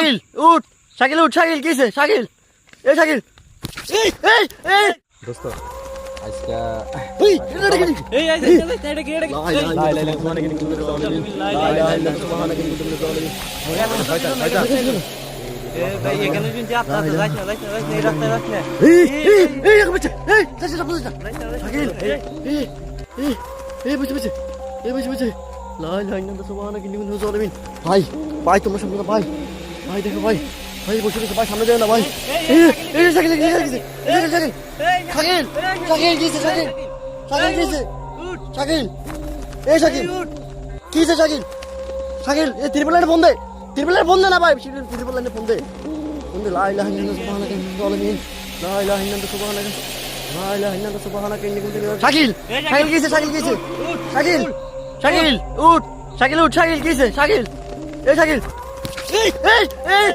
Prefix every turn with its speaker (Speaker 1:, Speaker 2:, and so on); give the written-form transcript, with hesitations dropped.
Speaker 1: শাকিল উঠ, শাকিল উঠ, শাকিল কিছে শাকিল, এ শাকিল, এই এই এই
Speaker 2: দোস্ত আজকে
Speaker 1: এই এটা কি
Speaker 3: এই এই এটা কি এটা কি
Speaker 2: লাই লাই লাই সুবহানাকে নিকুম লাই লাই লাই সুবহানাকে নিকুম
Speaker 3: এ ভাই এখানে শুনছি আপনারা যাইছ না এই রাস্তায় যাচ্ছে না
Speaker 1: এই এই এই এক বাচ্চা এই চাচা বুঝছ শাকিল এই এই এই বুঝছ বুঝছ এই বুঝছ বুঝছ লা ইলাহা ইল্লাল্লাহ সুবহানাকা ইন্নী কুনতু যালিমিন। ভাই ভাই তোমার সামনে ভাই, ভাই দেখো ভাই, ভাই বসে বসে ভাই সামনে যাও না ভাই। এই এই শাকিল শাকিল শাকিল শাকিল শাকিল কিছে শাকিল, শাকিল কিছে শাকিল, এই শাকিল কিছে শাকিল, শাকিল এই ত্রিপল লাইনে ফোন দে, ত্রিপল লাইনে ফোন দে না ভাই, ত্রিপল লাইনে ফোন দে, ফোন দে। লা ইলাহা ইল্লাল্লাহ সুবহানাকা ইন্নী কুনতু যালিমিন, লা ইলাহা ইল্লাল্লাহ সুবহানাকা, লা ইলাহা ইল্লাল্লাহ সুবহানাকা ইন্নী কুনতু যালিমিন। শাকিল শাকিল কিছে শাকিল কিছে শাকিল, শাকিল উঠ, শাকিল উঠ, শাকিল কিছে শাকিল, এই শাকিল এই এই এই